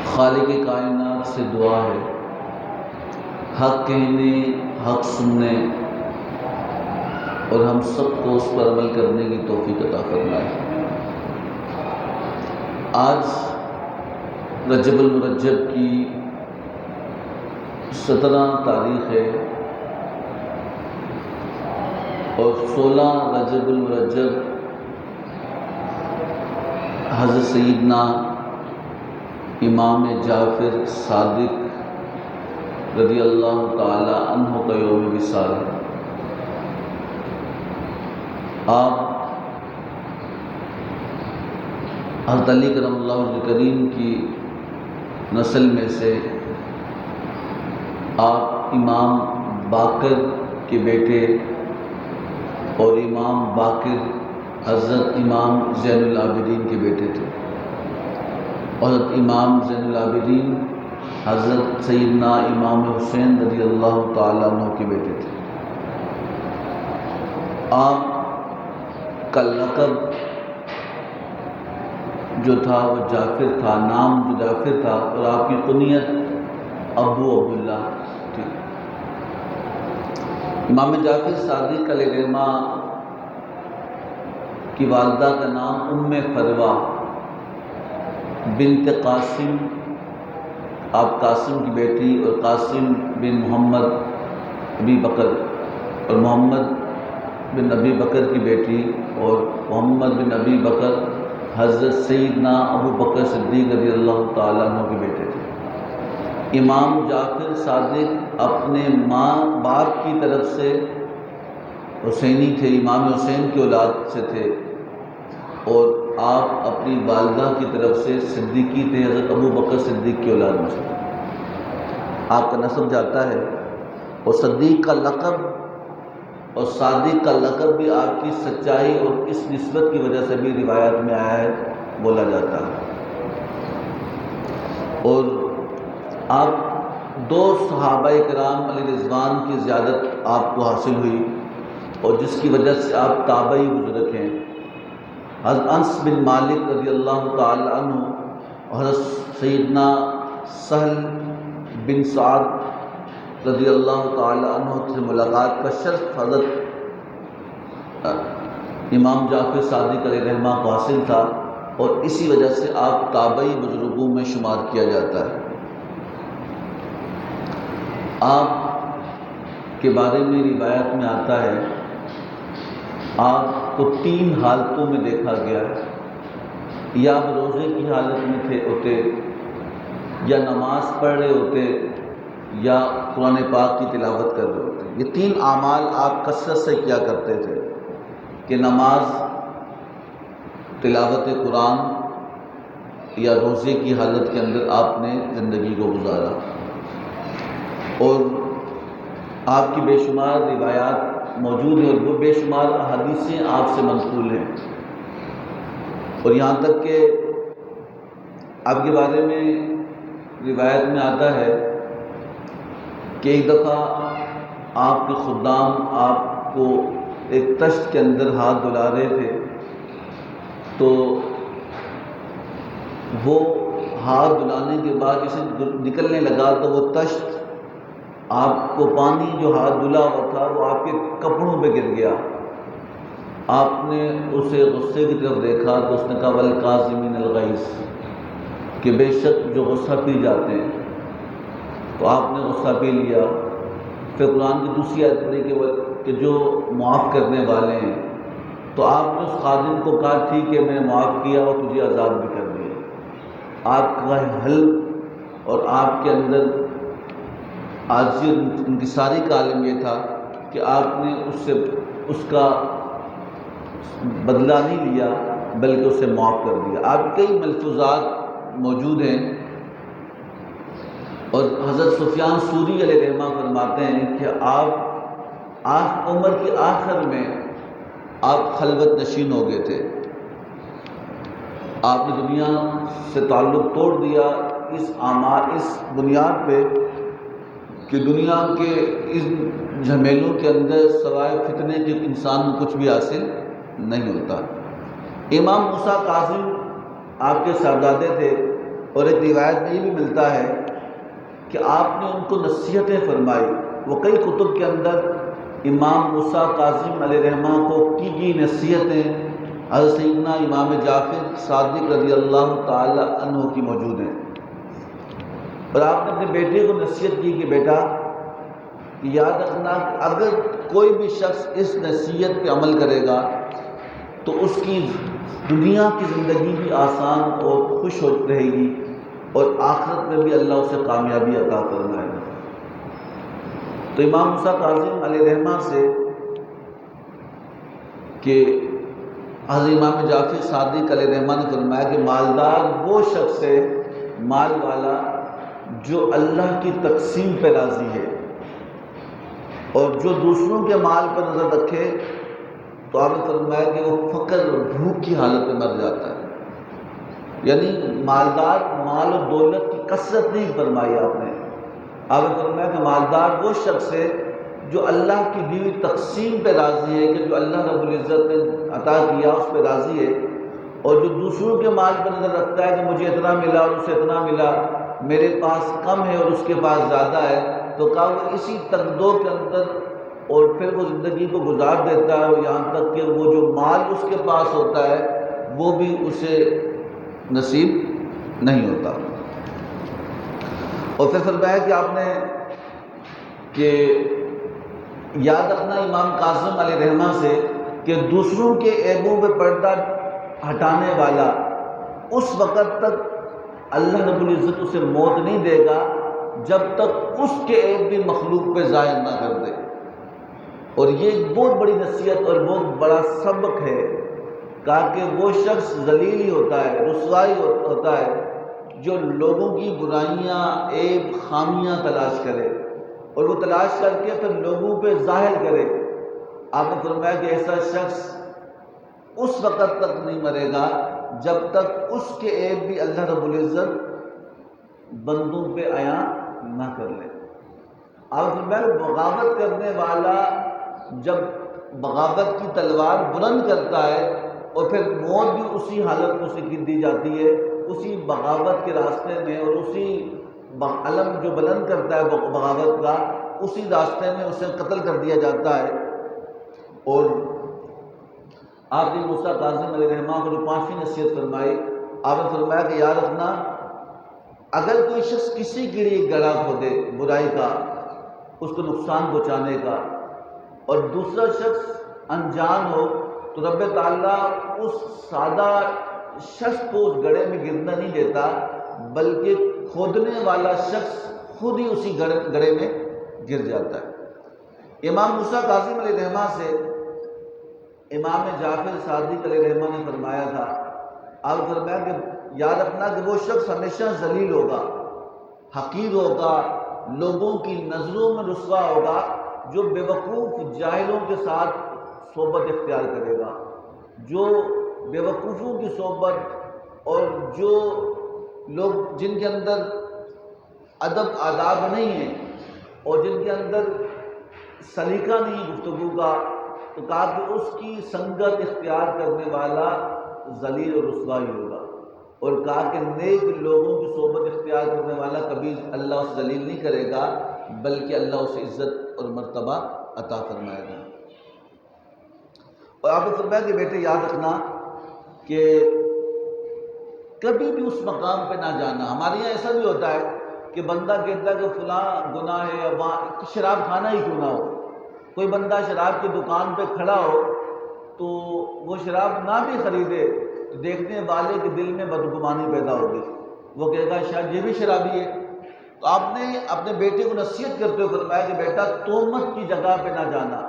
خالق کائنات سے دعا ہے، حق کہنے، حق سننے اور ہم سب کو اس پر عمل کرنے کی توفیق عطا فرمائے۔ آج رجب المرجب کی 17 تاریخ ہے اور 16 رجب المرجب حضرت سیدنا امام جعفر صادق رضی اللہ تعالی عنہ کا یوم وصال ہے۔ آپ حضرت علی کرم اللہ وجہ کریم کی نسل میں سے آپ امام باقر کے بیٹے اور امام باقر حضرت امام زین العابدین کے بیٹے تھے۔ حضرت امام زین العابدین حضرت سیدنا امام حسین رضی اللہ تعالیٰ عنہ کے بیٹے تھے۔ آپ کا لقب جو تھا وہ جعفر تھا، نام جو جعفر تھا، اور آپ کی کنیت ابو عبداللہ تھی۔ امام جعفر صادق علیہ رحمہ کی والدہ کا نام ام فروہ بنت قاسم، آپ قاسم کی بیٹی، اور قاسم بن محمد ابی بکر، اور محمد بن ابی بکر کی بیٹی، اور محمد بن ابی بکر حضرت سیدنا ابو بکر صدیق رضی اللہ تعالیٰ عنہ کے بیٹے تھے۔ امام جعفر صادق اپنے ماں باپ کی طرف سے حسینی تھے، امام حسین کی اولاد سے تھے، اور آپ اپنی والدہ کی طرف سے صدیقی تھے، حضرت ابو بکر صدیق کی اولاد میں سے۔ آپ کا نسب جاتا ہے، اور صدیق کا لقب اور صادق کا لقب بھی آپ کی سچائی اور اس نسبت کی وجہ سے بھی روایات میں آیا ہے، بولا جاتا ہے۔ اور آپ 2 صحابہ کرام علیہ رضوان کی زیادت آپ کو حاصل ہوئی، اور جس کی وجہ سے آپ تابعی بزرگ ہیں۔ حضرت انس بن مالک رضی اللہ تعالی عنہ اور حضرت سیدنا سہل بن سعد رضی اللہ تعالی عنہ سے ملاقات کا شرف حضرت امام جعفر صادق علیہ رحمہ کو حاصل تھا، اور اسی وجہ سے آپ تابعی بزرگوں میں شمار کیا جاتا ہے۔ آپ کے بارے میں روایت میں آتا ہے آپ کو 3 حالتوں میں دیکھا گیا، یا آپ روزے کی حالت میں ہوتے، یا نماز پڑھ رہے ہوتے، یا قرآن پاک کی تلاوت کر رہے ہوتے۔ یہ 3 اعمال آپ کثرت سے کیا کرتے تھے کہ نماز، تلاوت قرآن یا روزے کی حالت کے اندر آپ نے زندگی کو گزارا، اور آپ کی بے شمار روایات موجود ہیں، اور وہ بے شمار احادیثیں آپ سے منقول ہیں۔ اور یہاں تک کہ آپ کے بارے میں روایت میں آتا ہے کہ ایک دفعہ آپ کے خدام آپ کو ایک طشت کے اندر ہاتھ دھلا رہے تھے، تو وہ ہاتھ دھلانے کے بعد اسے نکلنے لگا تو وہ طشت آپ کو پانی جو ہاتھ دھلا ہوا تھا وہ آپ کے کپڑوں پہ گر گیا۔ آپ نے اسے غصے کی طرف دیکھا تو اس نے کہا والکاظمین الغیظ، کہ بے شک جو غصہ پی جاتے ہیں، تو آپ نے غصہ پی لیا۔ پھر قرآن کی دوسری آیت پڑھی کہ جو معاف کرنے والے ہیں، تو آپ نے اس خادم کو کہا ٹھیک ہے میں نے معاف کیا اور تجھے آزاد بھی کر دیا۔ آپ کا حل اور آپ کے اندر عاجزی اور انکساری کا عالم یہ تھا کہ آپ نے اس کا بدلہ نہیں لیا بلکہ اسے معاف کر دیا۔ آپ کے کئی ملفوظات موجود ہیں، اور حضرت سفیان ثوری علیہ رحمہ فرماتے ہیں کہ آپ عمر کے آخر میں آپ خلوت نشین ہو گئے تھے، آپ نے دنیا سے تعلق توڑ دیا اس بنیاد پہ کہ دنیا کے اس جھمیلوں کے اندر سوائے فتنے کے انسان کو کچھ بھی حاصل نہیں ہوتا۔ امام موسیٰ کاظم آپ کے صاحبزادے تھے، اور ایک روایت میں یہ بھی ملتا ہے کہ آپ نے ان کو نصیحتیں فرمائی۔ وہ کئی کتب کے اندر امام موسیٰ کاظم علیہ رحمہ کو کی نصیحتیں حضرت سیدنا امام جعفر صادق رضی اللہ تعالی عنہ کی موجود ہیں۔ اور آپ نے اپنے بیٹے کو نصیحت کی کہ بیٹا یاد رکھنا کہ اگر کوئی بھی شخص اس نصیحت پہ عمل کرے گا تو اس کی دنیا کی زندگی بھی آسان اور خوش ہو رہے گی، اور آخرت میں بھی اللہ اسے کامیابی عطا فرمائے گا۔ تو امام موسیٰ کاظم علیہ رحمہ سے کہ حضرت امام جعفر صادق علیہ رحمہ نے فرمایا کہ مالدار وہ شخص ہے، مال والا، جو اللہ کی تقسیم پہ راضی ہے، اور جو دوسروں کے مال پر نظر رکھے تو آپ نے فرمایا کہ وہ فقر اور بھوک کی حالت میں مر جاتا ہے۔ یعنی مالدار، مال و دولت کی کثرت نہیں فرمائی آپ نے فرمایا کہ مالدار وہ شخص ہے جو اللہ کی دی ہوئی تقسیم پہ راضی ہے، کہ جو اللہ رب العزت نے عطا کیا اس پہ راضی ہے، اور جو دوسروں کے مال پر نظر رکھتا ہے کہ مجھے اتنا ملا اور اسے اتنا ملا، میرے پاس کم ہے اور اس کے پاس زیادہ ہے، تو کہا وہ اسی تگدو کے اندر اور پھر وہ زندگی کو گزار دیتا ہے، اور یہاں تک کہ وہ جو مال اس کے پاس ہوتا ہے وہ بھی اسے نصیب نہیں ہوتا۔ اور پھر فرمایا کہ آپ نے کہ یاد رکھنا امام کاظم علیہ رحمہ سے کہ دوسروں کے عیبوں پہ پردہ ہٹانے والا اس وقت تک اللہ رب العزت اسے موت نہیں دے گا جب تک اس کے عیب بھی مخلوق پہ ظاہر نہ کر دے۔ اور یہ ایک بہت بڑی نصیحت اور بہت بڑا سبق ہے، کہا کہ وہ شخص ذلیل ہی ہوتا ہے، رسوائی ہوتا ہے جو لوگوں کی برائیاں، عیب، خامیاں تلاش کرے اور وہ تلاش کر کے پھر لوگوں پہ ظاہر کرے۔ آپ نے فرمایا کہ ایسا شخص اس وقت تک نہیں مرے گا جب تک اس کے عیب بھی اللہ رب العزت بندوں پہ عیاں نہ کر لے۔ آپ نے فرمایا کہ بغاوت کرنے والا جب بغاوت کی تلوار بلند کرتا ہے اور پھر موت بھی اسی حالت میں اسے گر دی جاتی ہے، اسی بغاوت کے راستے میں، اور اسی علم جو بلند کرتا ہے بغاوت کا، اسی راستے میں اسے قتل کر دیا جاتا ہے۔ اور آپ نے موسیٰ کاظم علیہ رحمہ کو جو 5ویں نصیحت فرمائی، آپ نے فرمایا کہ یاد رکھنا اگر کوئی شخص کسی کے لیے گڑھا کھودے برائی کا، اس کو نقصان پہنچانے کا، اور دوسرا شخص انجان ہو، تو رب تعالیٰ اس سادہ شخص کو اس گڑھے میں گرنا نہیں دیتا، بلکہ کھودنے والا شخص خود ہی اسی گڑھے میں گر جاتا ہے۔ امام موسیٰ کاظم علیہ رحمہ سے امام جعفر صادق علیہ رحمہ نے فرمایا تھا، آپ فرمایا کہ یاد رکھنا کہ وہ شخص ہمیشہ ذلیل ہوگا، حقیر ہوگا، لوگوں کی نظروں میں رسوا ہوگا، جو بے وقوف جاہلوں کے ساتھ صحبت اختیار کرے گا، جو بے وقوفوں کی صحبت اور جو لوگ جن کے اندر ادب آداب نہیں ہیں اور جن کے اندر سلیقہ نہیں گفتگو کا، تو کہا کہ اس کی سنگت اختیار کرنے والا ذلیل اور رسوا ہی ہوگا، اور کہا کہ نیک لوگوں کی صحبت اختیار کرنے والا کبھی اللہ اسے ذلیل نہیں کرے گا، بلکہ اللہ اسے عزت اور مرتبہ عطا فرمائے گا۔ اور آپ نے فرمایا کہ بیٹے یاد رکھنا کہ کبھی بھی اس مقام پہ نہ جانا۔ ہمارے یہاں ایسا بھی ہوتا ہے کہ بندہ کہتا ہے کہ فلاں گناہ ہے، یا وہاں شراب کھانا ہی کیوں نہ ہو۔ کوئی بندہ شراب کی دکان پہ کھڑا ہو تو وہ شراب نہ بھی خریدے تو دیکھنے والے کے دل میں بدگمانی پیدا ہوگی، وہ کہے گا شاید یہ بھی شرابی ہے۔ تو آپ نے اپنے بیٹے کو نصیحت کرتے ہوئے فرمایا کہ بیٹا تہمت کی جگہ پہ نہ جانا،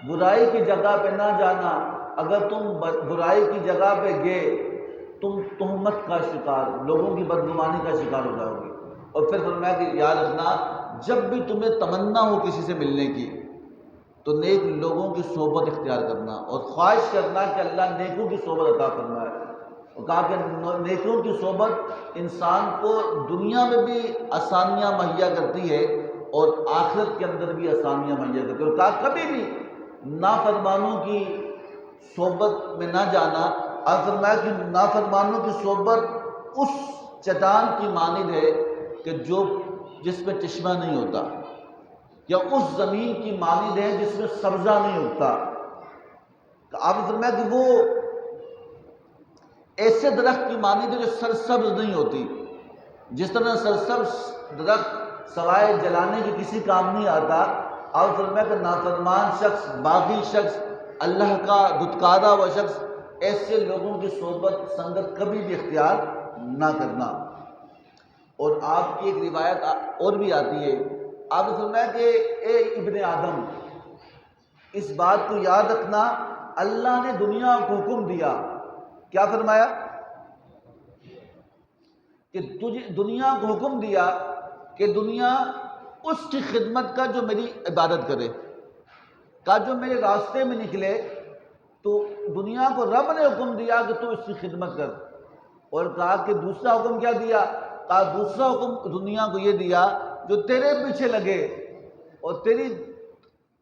برائی کی جگہ پہ نہ جانا۔ اگر تم برائی کی جگہ پہ گئے تم تہمت کا شکار، لوگوں کی بدگمانی کا شکار ہو جاؤ گے۔ اور پھر فرمایا کہ یاد رکھنا جب بھی تمہیں تمنا ہو کسی سے ملنے کی تو نیک لوگوں کی صحبت اختیار کرنا اور خواہش کرنا کہ اللہ نیکوں کی صحبت عطا فرمائے۔ اور کہا کہ نیکوں کی صحبت انسان کو دنیا میں بھی آسانیاں مہیا کرتی ہے اور آخرت کے اندر بھی آسانیاں مہیا کرتی ہے۔ اور کہا کبھی بھی نافرمانوں کی صحبت میں نہ جانا، اور فرمایا کہ نافرمانوں کی صحبت اس چٹان کی مانند ہے کہ جس میں چشمہ نہیں ہوتا، یا اس زمین کی مانند ہے جس میں سبزہ نہیں ہوتا۔ آپ نے فرمایا کہ وہ ایسے درخت کی مانند ہے جو سرسبز نہیں ہوتی، جس طرح سرسبز درخت سوائے جلانے کے کسی کام نہیں آتا، آپ فرمایا کہ نافرمان شخص، باغی شخص، اللہ کا دھتکارا ہوا شخص، ایسے لوگوں کی صحبت سنگت کبھی بھی اختیار نہ کرنا۔ اور آپ کی ایک روایت اور بھی آتی ہے، آپ نے فرمایا کہ اے ابن آدم، اس بات کو یاد رکھنا، اللہ نے دنیا کو حکم دیا، کیا فرمایا؟ کہ تجھے دنیا کو حکم دیا کہ دنیا اس کی خدمت کا جو میری عبادت کرے، کا جو میرے راستے میں نکلے، تو دنیا کو رب نے حکم دیا کہ تو اس کی خدمت کر۔ اور کہا کہ دوسرا حکم کیا دیا؟ کہا دوسرا حکم دنیا کو یہ دیا جو تیرے پیچھے لگے اور تیری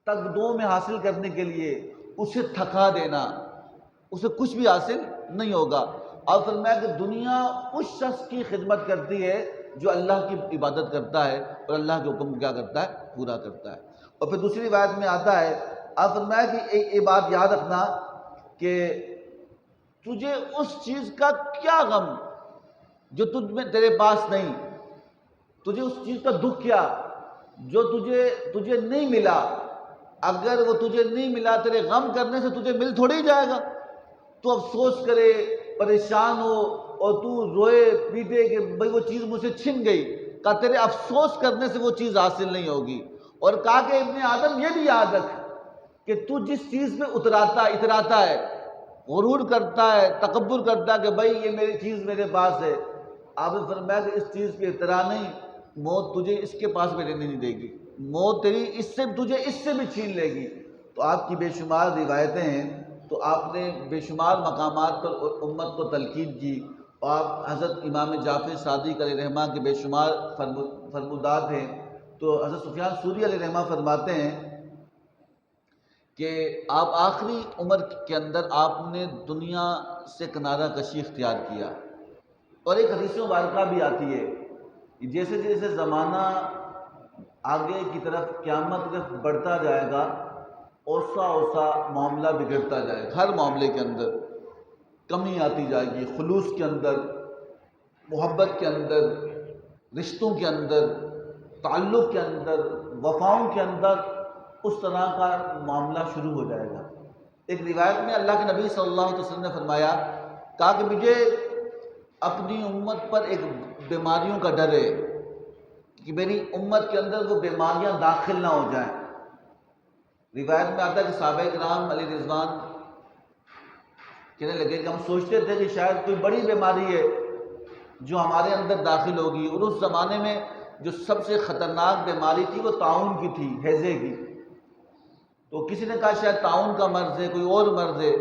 تقدوں میں حاصل کرنے کے لیے اسے تھکا دینا، اسے کچھ بھی حاصل نہیں ہوگا۔ اور فرمایا کہ دنیا اس شخص کی خدمت کرتی ہے جو اللہ کی عبادت کرتا ہے اور اللہ کے حکم کیا کرتا ہے؟ پورا کرتا ہے۔ اور پھر دوسری روایت میں آتا ہے، آپ فرمایا کہ یہ بات یاد رکھنا کہ تجھے اس چیز کا کیا غم جو تجھ میں تیرے پاس نہیں، تجھے اس چیز کا دکھ کیا جو تجھے نہیں ملا، اگر وہ تجھے نہیں ملا تیرے غم کرنے سے تجھے مل تھوڑی جائے گا، تو افسوس کرے، پریشان ہو اور تو روئے پیٹے کہ بھئی وہ چیز مجھ سے چھن گئی، کہا تیرے افسوس کرنے سے وہ چیز حاصل نہیں ہوگی۔ اور کہا کہ ابن آدم یہ بھی یاد رکھ کہ تو جس چیز پہ اتراتا ہے، غرور کرتا ہے، تکبر کرتا ہے کہ بھئی یہ میری چیز میرے پاس ہے، آپ نے فرمایا کہ اس چیز پہ اترا نہیں، موت تجھے اس کے پاس بھی رہنے نہیں دے گی، موت تجھے اس سے بھی چھین لے گی۔ تو آپ کی بے شمار روایتیں ہیں، تو آپ نے بے شمار مقامات پر امت کو تلقین کی، اور آپ حضرت امام جعفر صادق علیہ رحمہ کے بے شمار فرمودات ہیں۔ تو حضرت سفیان ثوری علیہ رحمہ فرماتے ہیں کہ آپ آخری عمر کے اندر آپ نے دنیا سے کنارہ کشی اختیار کیا۔ اور ایک حدیث مبارکہ بھی آتی ہے، جیسے جیسے زمانہ آگے کی طرف قیامت کی طرف بڑھتا جائے گا، اوسا معاملہ بگڑتا جائے گا، ہر معاملے کے اندر کمی آتی جائے گی، خلوص کے اندر، محبت کے اندر، رشتوں کے اندر، تعلق کے اندر، وفاؤں کے اندر اس طرح کا معاملہ شروع ہو جائے گا۔ ایک روایت میں اللہ کے نبی صلی اللہ علیہ وسلم نے فرمایا، کہا کہ مجھے اپنی امت پر ایک بیماریوں کا ڈر ہے کہ میری امت کے اندر وہ بیماریاں داخل نہ ہو جائیں۔ روایت میں آتا ہے کہ صحابہ کرام علیہ رضوان کہنے لگے کہ ہم سوچتے تھے کہ شاید کوئی بڑی بیماری ہے جو ہمارے اندر داخل ہوگی، اور اس زمانے میں جو سب سے خطرناک بیماری تھی وہ طاعون کی تھی، ہیضے کی۔ تو کسی نے کہا شاید طاعون کا مرض ہے، کوئی اور مرض ہے۔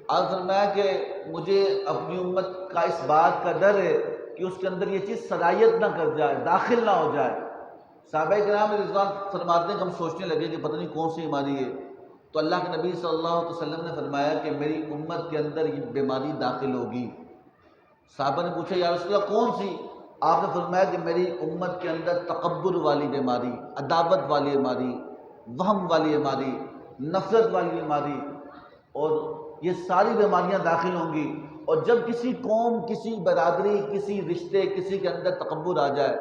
آپ فرمایا کہ مجھے اپنی امت کا اس بات کا ڈر ہے کہ اس کے اندر یہ چیز صلاحیت نہ کر جائے، داخل نہ ہو جائے۔ صحابہ کرام رضوان فرماتے ہیں کہ ہم سوچنے لگے کہ پتہ نہیں کون سی بیماری ہے، تو اللہ کے نبی صلی اللہ علیہ وسلم نے فرمایا کہ میری امت کے اندر یہ بیماری داخل ہوگی۔ صحابہ نے پوچھا یا رسول اللہ کون سی؟ آپ نے فرمایا کہ میری امت کے اندر تکبر والی بیماری، عداوت والی بیماری، وہم والی بیماری، نفرت والی بیماری، اور یہ ساری بیماریاں داخل ہوں گی۔ اور جب کسی قوم، کسی برادری، کسی رشتے، کسی کے اندر تکبر آ جائے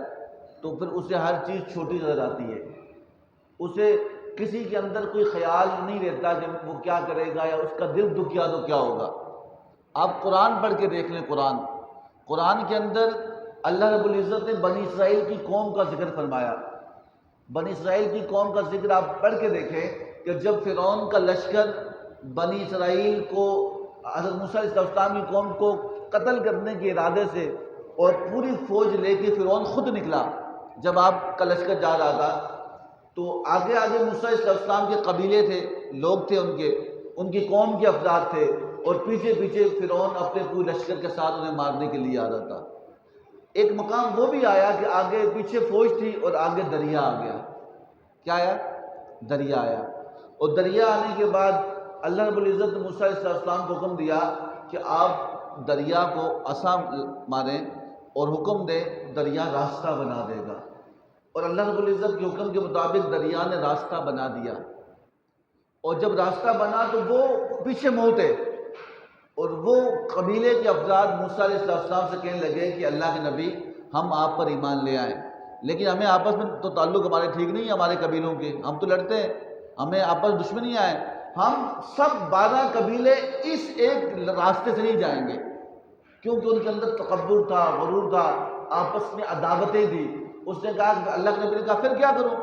تو پھر اسے ہر چیز چھوٹی نظر آتی ہے، اسے کسی کے اندر کوئی خیال نہیں رہتا کہ وہ کیا کرے گا، یا اس کا دل دکھیا تو کیا ہوگا۔ آپ قرآن پڑھ کے دیکھ لیں، قرآن کے اندر اللہ رب العزت نے بنی اسرائیل کی قوم کا ذکر فرمایا۔ بنی اسرائیل کی قوم کا ذکر آپ پڑھ کے دیکھیں کہ جب فرعون کا لشکر بنی اسرائیل کو، حضرت موسیٰ علیہ السلام کی قوم کو قتل کرنے کے ارادے سے اور پوری فوج لے کے فرعون خود نکلا، جب آپ کا لشکر جا رہا تھا تو آگے آگے موسیٰ علیہ السلام کے قبیلے تھے، لوگ تھے، ان کی قوم کے افراد تھے، اور پیچھے پیچھے فرعون اپنے پورے لشکر کے ساتھ انہیں مارنے کے لیے آ رہا تھا۔ ایک مقام وہ بھی آیا کہ آگے پیچھے فوج تھی اور آگے دریا آ گیا۔ کیا آیا؟ دریا آیا، اور دریا آنے کے بعد اللہ رب العزت نے موسیٰ علیہ السلام کو حکم دیا کہ آپ دریا کو عصا ماریں اور حکم دے دریا راستہ بنا دے گا، اور اللہ رب العزت کے حکم کے مطابق دریا نے راستہ بنا دیا، اور جب راستہ بنا تو وہ پیچھے موڑے، اور وہ قبیلے کے افراد موسیٰ علیہ السلام سے کہنے لگے کہ اللہ کے نبی ہم آپ پر ایمان لے آئے، لیکن ہمیں آپس میں تو تعلق ہمارے ٹھیک نہیں ہے، ہمارے قبیلوں کے، ہم تو لڑتے ہیں، ہمیں آپس میں دشمنی آئے، ہم سب 12 قبیلے اس ایک راستے سے نہیں جائیں گے، کیونکہ ان کے اندر تکبر تھا، غرور تھا، آپس میں عداوتیں تھی۔ اس نے کہا کہ اللہ کے نبی نے کہا پھر کیا کروں؟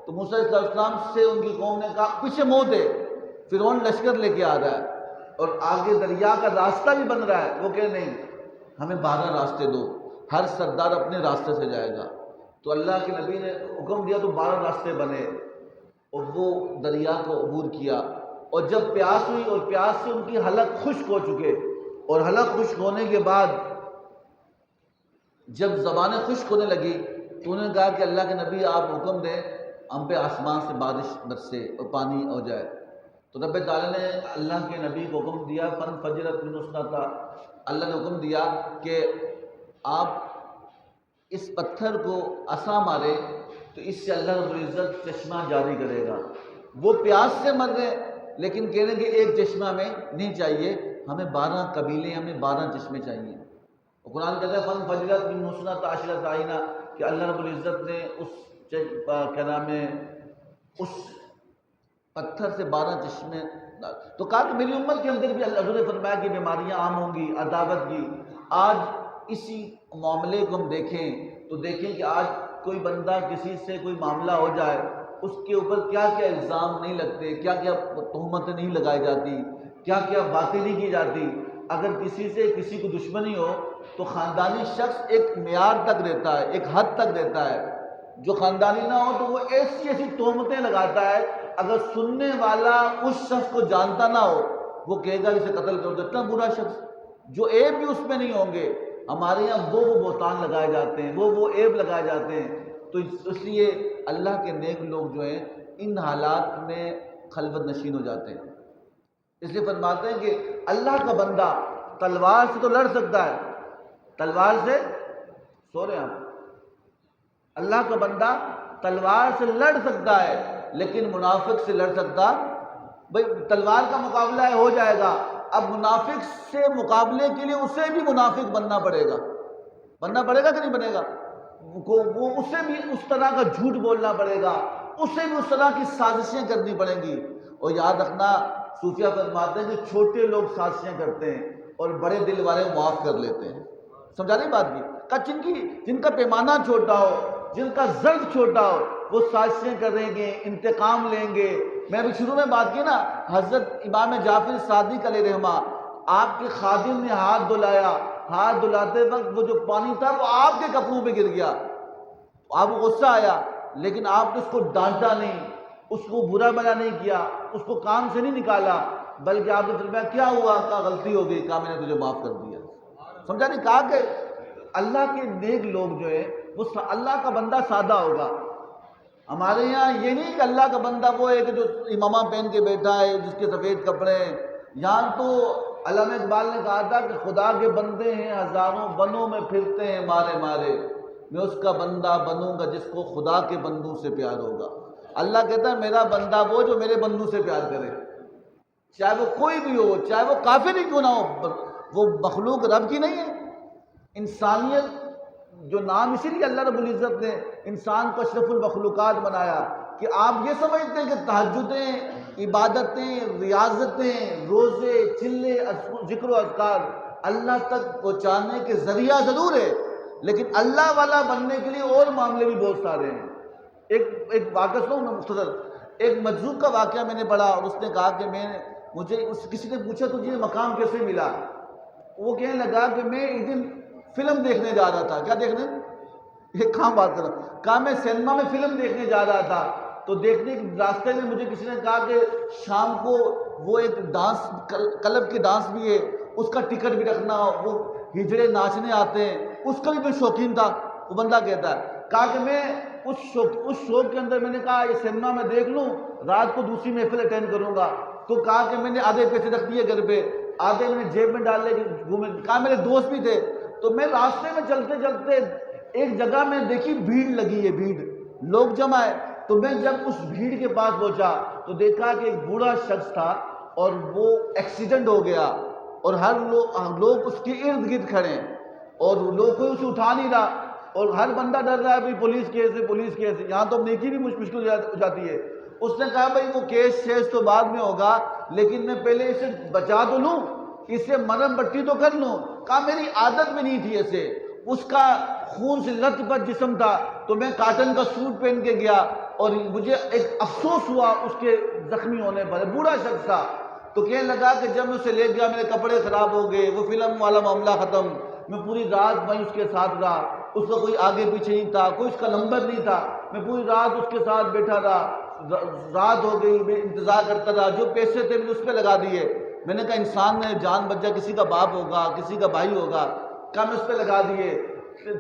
تو موسیٰ علیہ السلام سے ان کی قوم نے کہا پیچھے منہ دے، فرعون لشکر لے کے آ رہا ہے اور آگے دریا کا راستہ بھی بن رہا ہے، وہ کہ نہیں ہمیں 12 راستے دو، ہر سردار اپنے راستے سے جائے گا۔ تو اللہ کے نبی نے حکم دیا تو 12 راستے بنے، اور وہ دریا کو عبور کیا، اور جب پیاس ہوئی اور پیاس سے ان کی حلق خشک ہو چکے، اور حلق خشک ہونے کے بعد جب زبانیں خشک ہونے لگی تو انہوں نے کہا کہ اللہ کے نبی آپ حکم دیں ہم پہ آسمان سے بارش برسے اور پانی ہو جائے۔ تو رب تعالیٰ نے اللہ کے نبی کو حکم دیا فَانْفَجَرَتْ مِنْهُ اثْنَتَا، اللہ نے حکم دیا کہ آپ اس پتھر کو عصا مارے تو اس سے اللہ رب العزت چشمہ جاری کرے گا۔ وہ پیاس سے مر گئے لیکن کہنے کہ ایک چشمہ ہمیں نہیں چاہیے، ہمیں 12 قبیلے، ہمیں 12 چشمے چاہیے۔ اور قرآن کہتا ہے فَانْفَجَرَتْ مِنْهُ اثْنَتَا عَشْرَةَ عَيْنًا، کہ اللہ رب العزت نے اس پتھر سے 12 چشمے، تو کہا کہ میری امت کے اندر بھی اللہ نے فرمایا کہ بیماریاں عام ہوں گی، عداوت کی۔ آج اسی معاملے کو ہم دیکھیں تو دیکھیں کہ آج کوئی بندہ کسی سے کوئی معاملہ ہو جائے، اس کے اوپر کیا کیا الزام نہیں لگتے، کیا کیا تہمتیں نہیں لگائی جاتی، کیا کیا باتیں نہیں کی جاتی۔ اگر کسی سے کسی کو دشمنی ہو تو خاندانی شخص ایک معیار تک رہتا ہے، ایک حد تک رہتا ہے، جو خاندانی نہ ہو تو وہ ایسی ایسی تہمتیں لگاتا ہے، اگر سننے والا اس شخص کو جانتا نہ ہو وہ کہے گا اسے قتل کر دو، اتنا برا شخص جو عیب بھی اس میں نہیں ہوں گے۔ ہمارے یہاں وہ بہتان لگائے جاتے ہیں، وہ عیب لگائے جاتے ہیں، تو اس لیے اللہ کے نیک لوگ جو ہیں ان حالات میں خلوت نشین ہو جاتے ہیں۔ اس لیے فرماتے ہیں کہ اللہ کا بندہ تلوار سے تو لڑ سکتا ہے، تلوار سے سو رہے ہیں آپ، اللہ کا بندہ تلوار سے لڑ سکتا ہے لیکن منافق سے لڑ سکتا، بھئی تلوار کا مقابلہ ہے ہو جائے گا، اب منافق سے مقابلے کے لیے اسے بھی منافق بننا پڑے گا، بننا پڑے گا کہ نہیں بنے گا؟ وہ اسے بھی اس طرح کا جھوٹ بولنا پڑے گا، اسے بھی اس طرح کی سازشیں کرنی پڑیں گی۔ اور یاد رکھنا صوفیہ فرماتے ہیں کہ چھوٹے لوگ سازشیں کرتے ہیں اور بڑے دل والے معاف کر لیتے ہیں۔ سمجھا نہیں بات کی؟ جن کا پیمانہ چھوٹا ہو، جن کا ضرب چھوٹا ہو، وہ سازشیں کریں گے، انتقام لیں گے۔ میں ابھی شروع میں بات کی نا، حضرت امام جعفر صادق علیہ رحمہ، آپ کے خادم نے ہاتھ دھلایا، ہاتھ دھلاتے وقت وہ جو پانی تھا وہ آپ کے کپڑوں پہ گر گیا، آپ کو غصہ آیا، لیکن آپ نے اس کو ڈانٹا نہیں، اس کو برا بھلا نہیں کیا، اس کو کام سے نہیں نکالا، بلکہ آپ نے فرمایا کیا ہوا؟ کہا غلطی ہو گئی، کہا میں نے تجھے معاف کر دیا۔ سمجھا نہیں؟ کہا کہ اللہ کے نیک لوگ جو ہے وہ اللہ کا بندہ سادہ ہوگا۔ ہمارے یہاں یہ نہیں کہ اللہ کا بندہ وہ ہے کہ جو امامہ پہن کے بیٹھا ہے، جس کے سفید کپڑے ہیں۔ یہاں تو علامہ اقبال نے کہا تھا کہ خدا کے بندے ہیں ہزاروں، بنوں میں پھرتے ہیں مارے مارے، میں اس کا بندہ بنوں گا جس کو خدا کے بندوں سے پیار ہوگا۔ اللہ کہتا ہے میرا بندہ وہ جو میرے بندوں سے پیار کرے، چاہے وہ کوئی بھی ہو، چاہے وہ کافر ہی کیوں نہ ہو، وہ مخلوق رب کی نہیں ہے۔ انسانیت جو نام اسی لیے اللہ رب العزت نے انسان کو اشرف المخلوقات بنایا کہ آپ یہ سمجھتے ہیں کہ تہجدیں، عبادتیں، ریاضتیں، روزے، چلے، ذکر و اذکار اللہ تک پہنچانے کے ذریعہ ضرور ہے، لیکن اللہ والا بننے کے لیے اور معاملے بھی بہت سارے ہیں۔ ایک واقعہ سنوں مختصر، ایک مجذوب کا واقعہ میں نے پڑھا، اور اس نے کہا کہ مجھے کسی نے پوچھا تجھے یہ مقام کیسے ملا؟ وہ کہنے لگا کہ میں ایک دن فلم دیکھنے جا رہا تھا۔ کیا دیکھنے؟ یہ کہاں بات کر رہا ہوں؟ کہا میں سینما میں فلم دیکھنے جا رہا تھا، تو دیکھنے کے راستے میں مجھے کسی نے کہا کہ شام کو وہ ایک ڈانس کلب کے ڈانس بھی ہے، اس کا ٹکٹ بھی رکھنا، وہ ہجڑے ناچنے آتے ہیں، اس کا بھی میں شوقین تھا۔ وہ بندہ کہتا ہے، کہا کہ میں اس شوق کے اندر میں نے کہا یہ سینما میں دیکھ لوں، رات کو دوسری محفل اٹینڈ کروں گا۔ تو کہا کہ میں نے آدھے پیسے رکھ دیے گھر پہ، آدھے میں نے جیب میں ڈال لے کے گھومے۔ کہا میرے دوست بھی تھے، تو میں راستے میں چلتے چلتے ایک جگہ میں دیکھی بھیڑ لگی ہے، بھیڑ، لوگ جمع ہے. تو میں جب اس بھیڑ کے پاس پہنچا تو دیکھا کہ ایک بوڑھا شخص تھا اور وہ ایکسیڈنٹ ہو گیا، اور ہر لوگ اس کے ارد گرد کھڑے ہیں اور لوگ کوئی اسے اٹھا نہیں رہا، اور ہر بندہ ڈر رہا ہے بھائی پولیس کیس ہے، پولیس کیس ہے. یہاں تو نیکی بھی مشکل ہو جاتی ہے. اس نے کہا بھائی وہ کیس تو بعد میں ہوگا، لیکن میں پہلے اسے بچا تو لوں، اسے مرم پٹی تو کر لوں. کہا میری عادت بھی نہیں تھی ایسے. اس کا خون سے لت پت جسم تھا، تو میں کاٹن کا سوٹ پہن کے گیا، اور مجھے ایک افسوس ہوا اس کے زخمی ہونے پر. بوڑھا شخص تھا. تو کہنے لگا کہ جب میں اسے لے گیا میرے کپڑے خراب ہو گئے، وہ فلم والا معاملہ ختم. میں پوری رات میں اس کے ساتھ رہا. اس کا کوئی آگے پیچھے نہیں تھا، کوئی اس کا نمبر نہیں تھا. میں پوری رات اس کے ساتھ بیٹھا رہا. رات ہو گئی، میں انتظار کرتا رہا. جو پیسے تھے میں نے اس پہ لگا دیے. میں نے کہا انسان میں جان بچ جائے، کسی کا باپ ہوگا، کسی کا بھائی ہوگا. کہا میں اس پہ لگا دیے.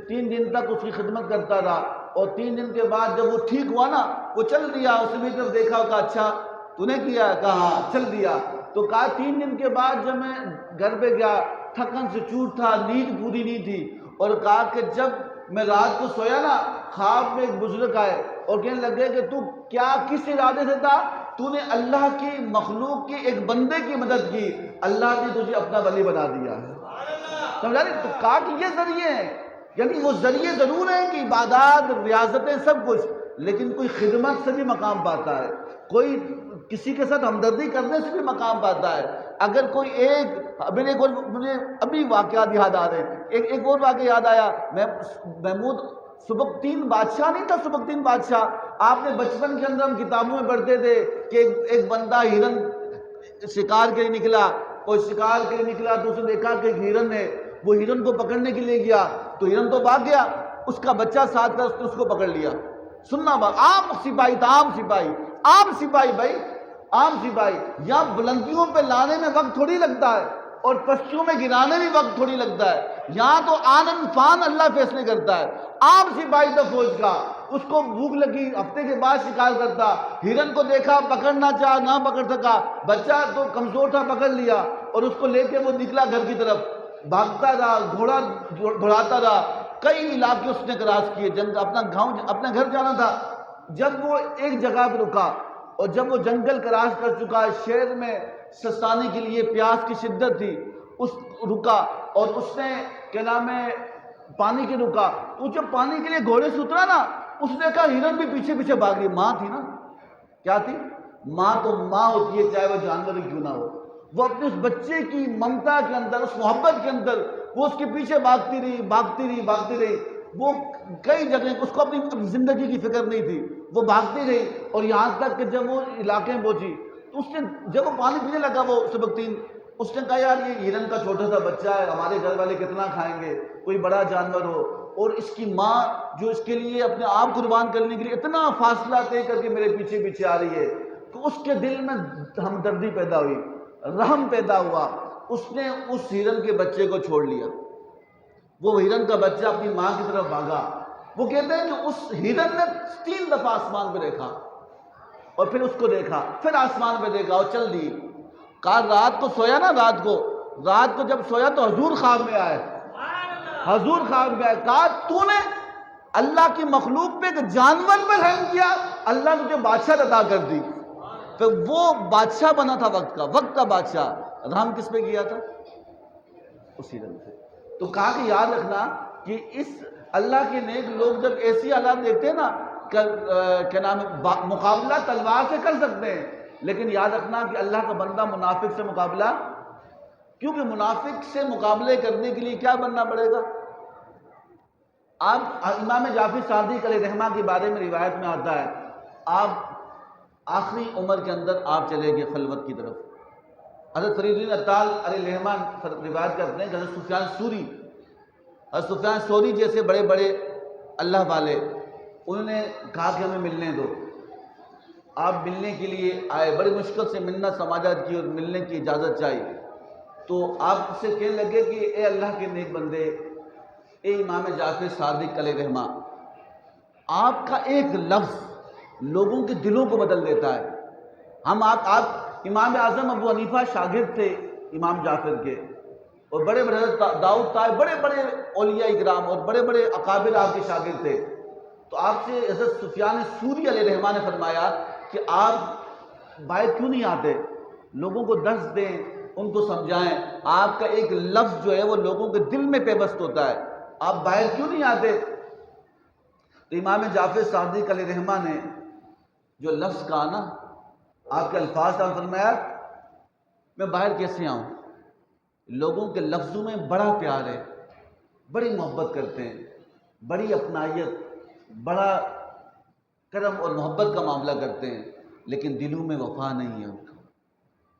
3 دن تک اس کی خدمت کرتا رہا، اور 3 دن کے بعد جب وہ ٹھیک ہوا نا، وہ چل دیا. اس نے میری طرف دیکھا، کہا اچھا تو نے کیا؟ کہا ہاں چل دیا. تو کہا 3 دن کے بعد جب میں گھر پہ گیا، تھکن سے چوٹ تھا، نیند پوری نہیں تھی. اور کہا کہ جب میں رات کو سویا نا، خواب میں ایک بزرگ آئے اور کہنے لگے کہ تو کیا کس ارادے سے تھا؟ تو نے اللہ کی مخلوق کی ایک بندے کی مدد کی، اللہ نے تجھے اپنا ولی بنا دیا ہے. سمجھا نہیں؟ تو کہا کہ یہ ذریعے ہیں، یعنی وہ ذریعے ضرور ہیں کہ عبادات، ریاضتیں، سب کچھ، لیکن کوئی خدمت سے بھی مقام پاتا ہے، کوئی کسی کے ساتھ ہمدردی کرنے سے بھی مقام پاتا ہے. اگر کوئی مجھے ابھی واقعات یاد آ رہے ہیں. ایک اور واقعہ یاد آیا. محمود سبکتین بادشاہ نہیں تھا؟ سبکتین بادشاہ، آپ نے بچپن کے اندر ہم کتابوں میں پڑھتے تھے کہ ایک بندہ ہرن شکار کے لیے نکلا، اور شکار کے لیے نکلا تو اس نے دیکھا کہ ایک ہرن ہے. وہ ہرن کو پکڑنے کے لیے گیا تو ہرن تو بھاگ گیا، اس کا بچہ ساتھ تھا، اس کو پکڑ لیا. سننا بات، عام سپاہی تھا، عام سپاہی بھائی، عام سپاہی. یہاں بلندیوں پہ لانے میں وقت تھوڑی لگتا ہے، اور پستیوں میں گرانے میں وقت تھوڑی لگتا ہے. یہاں تو آنن فان اللہ فیصلے کرتا ہے. عام سپاہی تھا فوج کا، اس کو بھوک لگی، ہفتے کے بعد شکار کرتا. ہرن کو دیکھا، پکڑنا چاہا، نہ پکڑ سکا. بچہ تو کمزور تھا، پکڑ لیا، اور اس کو لے کے وہ نکلا گھر کی طرف. بھاگتا رہا، گھوڑا دوڑاتا رہا. کئی علاقے اس نے کراس کیے، اپنا گھر جانا تھا. جب وہ ایک جگہ پہ رکا، اور جب وہ جنگل کراس کر چکا، شہر میں سستانے کے لیے پیاس کی شدت تھی، رکا، اور اس نے کیا نام ہے پانی کے رکا. وہ جب پانی کے لیے گھوڑے سے اترا نا، اس نے کہا ہرن بھی پیچھے پیچھے بھاگ رہی. ماں تھی نا، کیا تھی؟ ماں تو ماں ہوتی ہے، چاہے وہ جانور ہی کیوں نہ ہو. وہ اپنے اس بچے کی ممتا کے اندر، اس محبت کے اندر، وہ اس کے پیچھے بھاگتی رہی. وہ کئی جگہ، اس کو اپنی زندگی کی فکر نہیں تھی، وہ بھاگتی رہی. اور یہاں تک کہ جب وہ علاقے میں پہنچی تو اس نے، جب وہ پانی پینے لگا، وہ سبکتین، اس نے کہا یار یہ ہرن کا چھوٹا سا بچہ ہے، ہمارے گھر والے کتنا کھائیں گے، کوئی بڑا جانور ہو، اور اس کی ماں جو اس کے لیے اپنے آپ قربان کرنے کے لیے اتنا فاصلہ طے کر کے میرے پیچھے پیچھے آ رہی ہے. تو اس کے دل میں ہمدردی پیدا ہوئی، رحم پیدا ہوا. اس نے اس ہرن کے بچے کو چھوڑ لیا. وہ ہرن کا بچہ اپنی ماں کی طرف بھاگا. وہ کہتے ہیں کہ اس ہرن نے 3 دفعہ آسمان پہ دیکھا، اور پھر اس کو دیکھا، پھر آسمان پہ دیکھا، اور چل دی. کہا رات کو سویا نا، رات کو جب سویا تو حضور خواب میں آئے. کہا تو نے اللہ کی مخلوق پہ ایک جانور پہ رحم کیا، اللہ نے تجھے بادشاہ عطا کر دی. تو وہ بادشاہ بنا تھا، وقت کا بادشاہ. رحم کس پہ کیا تھا؟ اسی رنگ سے. تو کہا کہ یاد رکھنا کہ اس اللہ کے نیک لوگ جب ایسی حالات دیکھتے ہیں نا، کیا نام ہے، مقابلہ تلوار سے کر سکتے ہیں، لیکن یاد رکھنا کہ اللہ کا بندہ منافق سے مقابلہ، کیونکہ منافق سے مقابلے کرنے کے لیے کیا بننا پڑے گا؟ آپ امام جعفر صادق علیہ رحمہ کے بارے میں روایت میں آتا ہے، آپ آخری عمر کے اندر آپ چلے گئے خلوت کی طرف. حضرت فرید الدین اطال علیہ رحمہ روایت کرتے ہیں کہ حضرت سفیان ثوری جیسے بڑے بڑے اللہ والے، انہوں نے کہا کہ ہمیں ملنے دو. آپ ملنے کے لیے آئے، بڑی مشکل سے ملنا سماجات کی اور ملنے کی اجازت چاہی. تو آپ سے کہنے لگے کہ اے اللہ کے نیک بندے، اے امام جعفر صادق علیہ رحمہ، آپ کا ایک لفظ لوگوں کے دلوں کو بدل دیتا ہے. آپ امام اعظم ابو حنیفہ شاگرد تھے امام جعفر کے. اور بڑے بڑے حضرت داؤد طاہر بڑے بڑے اولیاء اکرام اور بڑے بڑے اکابر آپ کے شاگرد تھے. تو آپ سے حضرت سفیان ثوری علیہ الرحمہ نے فرمایا کہ آپ باہر کیوں نہیں آتے، لوگوں کو درس دیں، ان کو سمجھائیں. آپ کا ایک لفظ جو ہے وہ لوگوں کے دل میں پیوست ہوتا ہے، آپ باہر کیوں نہیں آتے؟ تو امام جعفر صادق علیہ الرحمہ نے جو لفظ کہا نا، آپ کے الفاظ کا فرمایا میں باہر کیسے آؤں؟ لوگوں کے لفظوں میں بڑا پیار ہے، بڑی محبت کرتے ہیں، بڑی اپنائیت، بڑا کرم اور محبت کا معاملہ کرتے ہیں، لیکن دلوں میں وفا نہیں ہے، ان کا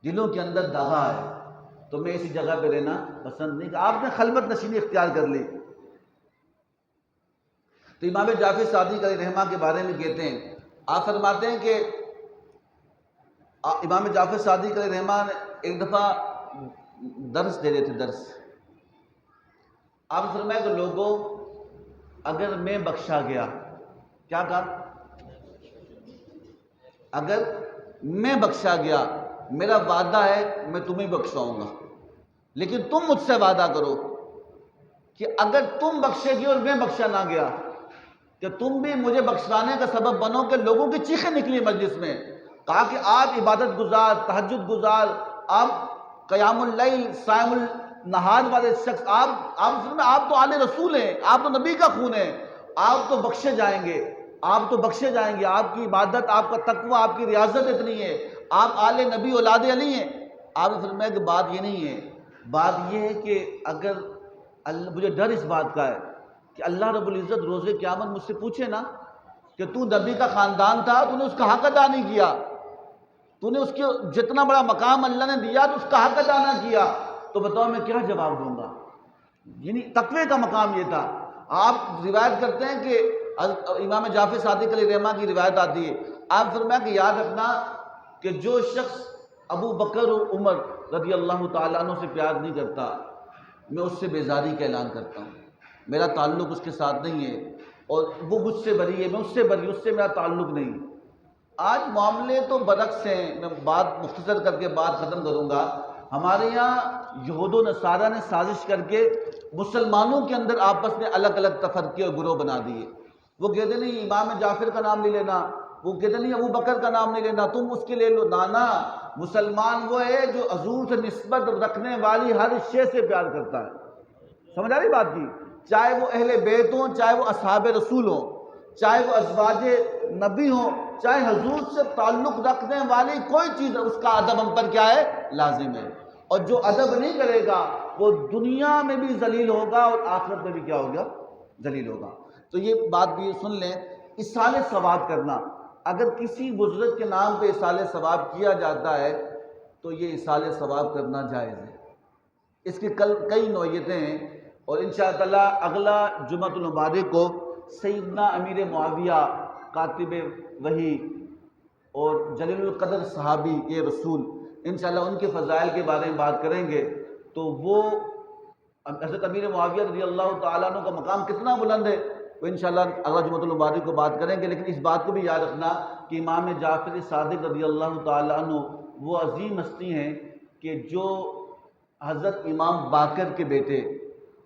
دلوں کے اندر دغا ہے. تو میں اسی جگہ پہ رہنا پسند نہیں. آپ نے خلوت نشینی اختیار کر لی. تو امام جعفر صادق علیہ الرحمہ کے بارے میں کہتے ہیں، آپ فرماتے ہیں کہ امام جعفر صادق علیہ الرحمہ نے ایک دفعہ درس دے رہے تھے. درس آپ نے فرمایا کہ لوگوں، اگر میں بخشا گیا، کیا کہا؟ اگر میں بخشا گیا، میرا وعدہ ہے میں تمہیں بخشاؤں گا، لیکن تم مجھ سے وعدہ کرو کہ اگر تم بخشے گی اور میں بخشا نہ گیا کہ تم بھی مجھے بخشوانے کا سبب بنو کہ لوگوں کی چیخیں نکلی مجلس میں. کہا کہ آپ عبادت گزار، تہجد گزار، آپ قیام اللیل، صائم النہار والے شخص، آپ تو آل رسول ہیں، آپ تو نبی کا خون ہیں، آپ تو بخشے جائیں گے، آپ تو بخشے جائیں گے. آپ کی عبادت، آپ کا تقوی، آپ کی ریاضت اتنی ہے، آپ آل نبی اولاد علی ہیں. آپ نے فرمایا کہ بات یہ نہیں ہے، بات یہ ہے کہ اگر مجھے ڈر اس بات کا ہے کہ اللہ رب العزت روز قیامت مجھ سے پوچھے نا کہ تو نبی کا خاندان تھا، تو نے اس کا حق ادا نہیں کیا، تو نے اس کے جتنا بڑا مقام اللہ نے دیا تو اس کا حق ادا نہ کیا، تو بتاؤ میں کیا جواب دوں گا؟ یعنی تقوی کا مقام یہ تھا. آپ روایت کرتے ہیں کہ امام جعفر صادق علیہ الرحمہ کی روایت آتی ہے، آپ فرمایا کہ یاد رکھنا کہ جو شخص ابو بکر اور عمر رضی اللہ تعالیٰ عنہ سے پیار نہیں کرتا، میں اس سے بیزاری کا اعلان کرتا ہوں، میرا تعلق اس کے ساتھ نہیں ہے، اور وہ مجھ سے بری ہے، میں اس سے بری، اس سے میرا تعلق نہیں. آج معاملے تو برعکس ہیں. میں بات مختصر کر کے بات ختم کروں گا. ہمارے یہاں یہود و نصارہ نے سازش کر کے مسلمانوں کے اندر آپس میں الگ الگ تفرقے اور گروہ بنا دیے. وہ کہتے نہیں امام جعفر کا نام نہیں لینا، وہ کہتے نہیں ابو بکر کا نام نہیں لینا، تم اس کے لے لو. نانا، مسلمان وہ ہے جو حضور سے نسبت رکھنے والی ہر شے سے پیار کرتا ہے. سمجھ آ رہی بات کی؟ چاہے وہ اہل بیت ہوں، چاہے وہ اصحاب رسول ہوں، چاہے وہ ازواج نبی ہوں، چاہے حضور سے تعلق رکھنے والی کوئی چیز ہے، اس کا ادب ہم پر کیا ہے؟ لازم ہے. اور جو ادب نہیں کرے گا وہ دنیا میں بھی ذلیل ہوگا اور آخرت میں بھی کیا ہوگا؟ ذلیل ہوگا. تو یہ بات بھی سن لیں. ایصال ثواب کرنا، اگر کسی بزرگ کے نام پہ ایصال ثواب کیا جاتا ہے تو یہ ایصال ثواب کرنا جائز ہے. اس کی کئی نوعیتیں ہیں، اور انشاءاللہ تعالیٰ اگلا جمعۃ المبارک کو سیدنا امیر معاویہ کاتب وحی اور جلیل القدر صحابی یہ رسول، انشاءاللہ ان کے فضائل کے بارے میں بات کریں گے. تو وہ حضرت امیر معاویہ رضی اللہ تعالیٰ عنہ کا مقام کتنا بلند ہے، وہ انشاءاللہ اگلا جمعۃ المبارک کو بات کریں گے. لیکن اس بات کو بھی یاد رکھنا کہ امام جعفر صادق رضی اللہ تعالیٰ عنہ وہ عظیم ہستی ہیں کہ جو حضرت امام باقر کے بیٹے،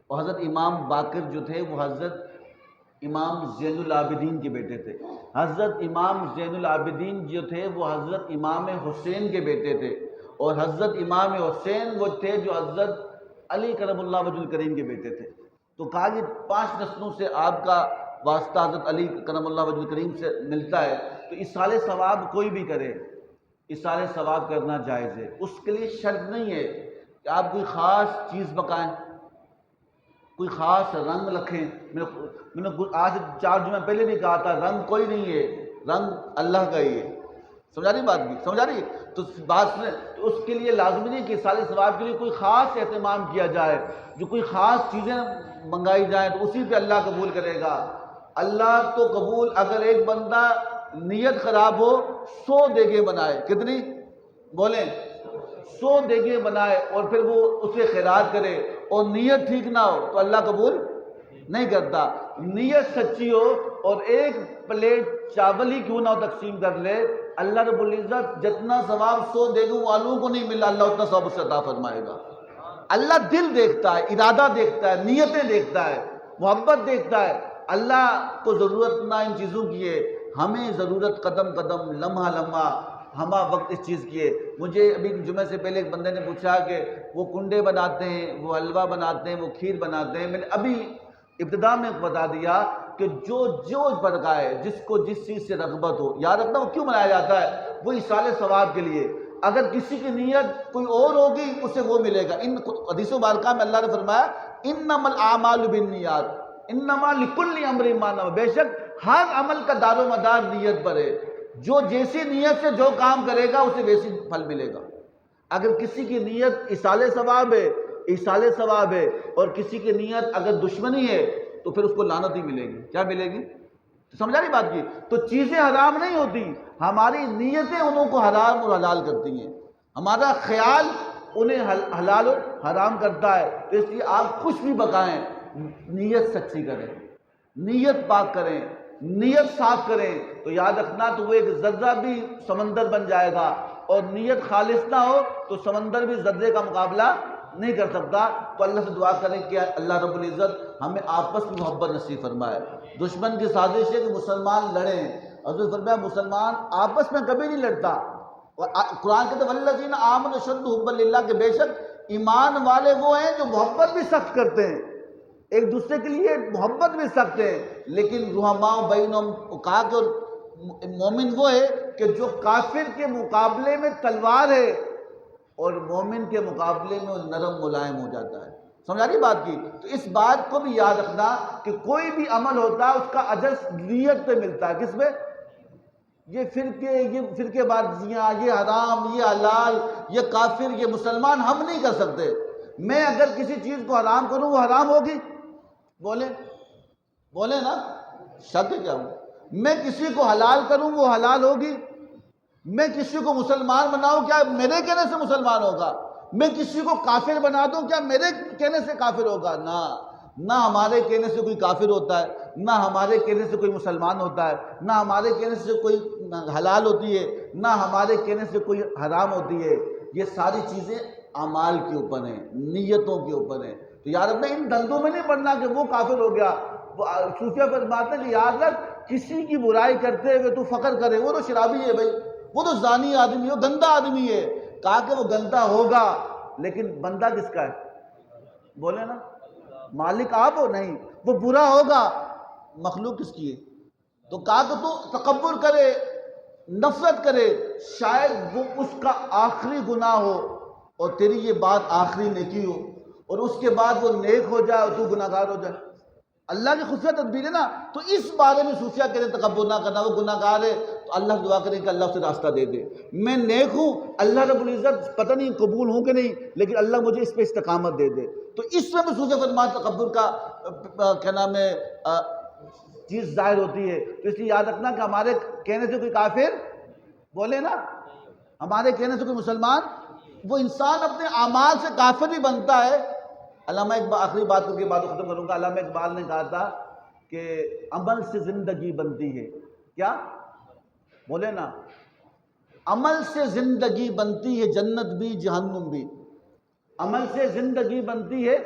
اور حضرت امام باقر جو تھے وہ حضرت امام زین العابدین کے بیٹے تھے. حضرت امام زین العابدین جو تھے وہ حضرت امام حسین کے بیٹے تھے، اور حضرت امام حسین وہ تھے جو حضرت علی کرم اللہ وجہ الکریم کے بیٹے تھے. تو کہا یہ 5 نسلوں سے آپ کا واسطہ حضرت علی کرم اللہ وجہ الکریم سے ملتا ہے. تو ایصال ثواب کوئی بھی کرے، ایصال ثواب کرنا جائز ہے. اس کے لیے شرط نہیں ہے کہ آپ کوئی خاص چیز پکائیں، کوئی خاص رنگ رکھیں. میں نے آج 4 جمعہ پہلے بھی کہا تھا رنگ کوئی نہیں ہے، رنگ اللہ کا ہی ہے. سمجھا رہی بات بھی؟ سمجھا رہی؟ تو بات سنیں، تو اس کے لیے لازمی نہیں کہ ایصال ثواب کے لیے کوئی خاص اہتمام کیا جائے، جو کوئی خاص چیزیں منگائی جائیں تو اسی پہ اللہ قبول کرے گا. اللہ تو قبول، اگر ایک بندہ نیت خراب ہو 100 دیگیں بنائے، کتنی بولیں؟ 100 دیگیں بنائے اور پھر وہ اسے خیرات کرے اور نیت ٹھیک نہ ہو تو اللہ قبول نہیں کرتا. نیت سچی ہو اور ایک پلیٹ چاول ہی کیوں نہ ہو تقسیم کر لے، اللہ رب العزت جتنا ثواب 100 دیگوں والوں کو نہیں ملا، اللہ اتنا ثواب اس سے عطا فرمائے گا. اللہ دل دیکھتا ہے، ارادہ دیکھتا ہے، نیتیں دیکھتا ہے، محبت دیکھتا ہے۔ اللہ کو ضرورت نہ ان چیزوں کی ہے، ہمیں ضرورت قدم قدم، لمحہ لمحہ، ہمہ وقت اس چیز کی ہے۔ مجھے ابھی جمعے سے پہلے ایک بندے نے پوچھا کہ وہ کنڈے بناتے ہیں، وہ حلوہ بناتے ہیں، وہ کھیر بناتے ہیں۔ میں نے ابھی ابتدا میں بتا دیا کہ جو پکائے، جس کو جس چیز سے رغبت ہو، یاد رکھنا وہ کیوں بنایا جاتا ہے، وہ ایصال ثواب کے لیے۔ اگر کسی کی نیت کوئی اور ہوگی اسے وہ ملے گا۔ ان حدیث مبارکہ میں اللہ نے فرمایا انما الاعمال بالنیات انما لکل امر ما نوى، بے شک ہر عمل کا دار و مدار نیت پر ہے، جو جیسی نیت سے جو کام کرے گا اسے ویسی پھل ملے گا۔ اگر کسی کی نیت ایصال ثواب ہے، ایصال ثواب ہے، اور کسی کی نیت اگر دشمنی ہے تو پھر اس کو لعنت ہی ملے گی۔ کیا ملے گی؟ سمجھا نہیں بات کی؟ تو چیزیں حرام نہیں ہوتی، ہماری نیتیں انہوں کو حرام اور حلال کرتی ہیں، ہمارا خیال انہیں حلال اور حرام کرتا ہے۔ تو اس لیے آپ کچھ بھی پکائیں، نیت سچی کریں، نیت پاک کریں، نیت صاف کریں، تو یاد رکھنا تو وہ ایک ذرہ بھی سمندر بن جائے گا، اور نیت خالص نہ ہو تو سمندر بھی ذرے کا مقابلہ نہیں کر سکتا۔ تو اللہ سے دعا کریں کہ اللہ رب العزت ہمیں آپس میں محبت نصیب فرمائے۔ دشمن کی سازش ہے کہ مسلمان لڑیں، حضرت فرمایا مسلمان آپس میں کبھی نہیں لڑتا۔ قرآن کہتے ہیں والذین آمنوا اشد حبا للہ، کہ بے شک ایمان والے وہ ہیں جو محبت بھی سخت کرتے ہیں، ایک دوسرے کے لیے محبت بھی سخت ہے، لیکن رحماء بینہم، کہا کہ مومن وہ ہے کہ جو کافر کے مقابلے میں تلوار ہے اور مومن کے مقابلے میں وہ نرم ملائم ہو جاتا ہے۔ سمجھا رہی بات کی؟ تو اس بات کو بھی یاد رکھنا کہ کوئی بھی عمل ہوتا ہے اس کا اجر نیت پہ ملتا ہے۔ کس پہ؟ یہ فرقے بازیاں، یہ حرام، یہ حلال، یہ کافر، یہ مسلمان ہم نہیں کر سکتے۔ میں اگر کسی چیز کو حرام کروں وہ حرام ہوگی؟ بولے نا، شک ہے کیا ہوں؟ میں کسی کو حلال کروں وہ حلال ہوگی؟ میں کسی کو مسلمان بناؤں کیا میرے کہنے سے مسلمان ہوگا؟ میں کسی کو کافر بنا دوں کیا میرے کہنے سے کافر ہوگا؟ نہ ہمارے کہنے سے کوئی کافر ہوتا ہے، نہ ہمارے کہنے سے کوئی مسلمان ہوتا ہے، نہ ہمارے کہنے سے کوئی حلال ہوتی ہے، نہ ہمارے کہنے سے کوئی حرام ہوتی ہے۔ یہ ساری چیزیں اعمال کے اوپر ہیں، نیتوں کے اوپر ہیں۔ تو یاد رکھنا ان دندوں میں نہیں پڑنا کہ وہ کافر ہو گیا۔ صوفیہ فرماتے ہیں کہ یاد رکھ کسی کی برائی کرتے ہوئے تو فخر کرے، وہ تو شرابی ہے بھائی، وہ تو زانی آدمی ہے، وہ گندا آدمی ہے۔ کہا کہ وہ گندا ہوگا لیکن بندہ کس کا ہے؟ بولے نا، مالک آپ ہو؟ نہیں، وہ برا ہوگا، مخلوق کس کی ہے؟ تو کہا کہ تو تکبر کرے، نفرت کرے، شاید وہ اس کا آخری گناہ ہو اور تیری یہ بات آخری نیکی ہو، اور اس کے بعد وہ نیک ہو جائے اور تو گناہ گار ہو جائے۔ اللہ کی خفیہ تدبیر ہے نا۔ تو اس بارے میں صوفیہ کہتے ہیں تکبر نہ کرنا، وہ گناہ گار ہے تو اللہ سے دعا کریں کہ اللہ اسے راستہ دے دے۔ میں نیک ہوں، اللہ رب العزت پتہ نہیں قبول ہوں کہ نہیں، لیکن اللہ مجھے اس پہ استقامت دے دے۔ تو اس میں بھی صوفیہ فرماتے تکبر کا کیا نام ہے چیز ظاہر ہوتی ہے۔ تو اس لیے یاد رکھنا کہ ہمارے کہنے سے کوئی کافر، بولے نا، ہمارے کہنے سے کوئی مسلمان، وہ انسان اپنے اعمال سے کافر بھی بنتا ہے۔ علامہ اقبال، آخری بات کر کے بات ختم کروں گا، علامہ اقبال نے کہا تھا کہ عمل سے زندگی بنتی ہے۔ کیا؟ بولے نا، عمل سے زندگی بنتی ہے، جنت بھی جہنم بھی۔ عمل سے زندگی بنتی ہے،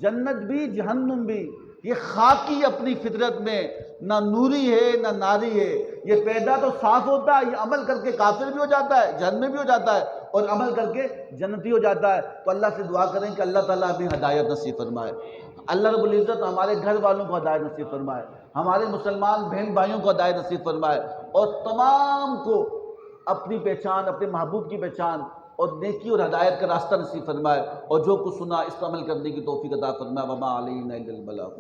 جنت بھی جہنم بھی۔ یہ خاکی اپنی فطرت میں نہ نوری ہے نہ ناری ہے۔ یہ پیدا تو صاف ہوتا ہے، یہ عمل کر کے کافر بھی ہو جاتا ہے، جہنمی بھی ہو جاتا ہے، اور عمل کر کے جنتی ہو جاتا ہے۔ تو اللہ سے دعا کریں کہ اللہ تعالیٰ ہمیں ہدایت نصیب فرمائے۔ اللہ رب العزت ہمارے گھر والوں کو ہدایت نصیب فرمائے، ہمارے مسلمان بہن بھائیوں کو ہدایت نصیب فرمائے، اور تمام کو اپنی پہچان، اپنے محبوب کی پہچان اور نیکی اور ہدایت کا راستہ نصیب فرمائے، اور جو کچھ سنا اس پر عمل کرنے کی توفیق عطا فرمائے۔ وما علینا الا البلاغ۔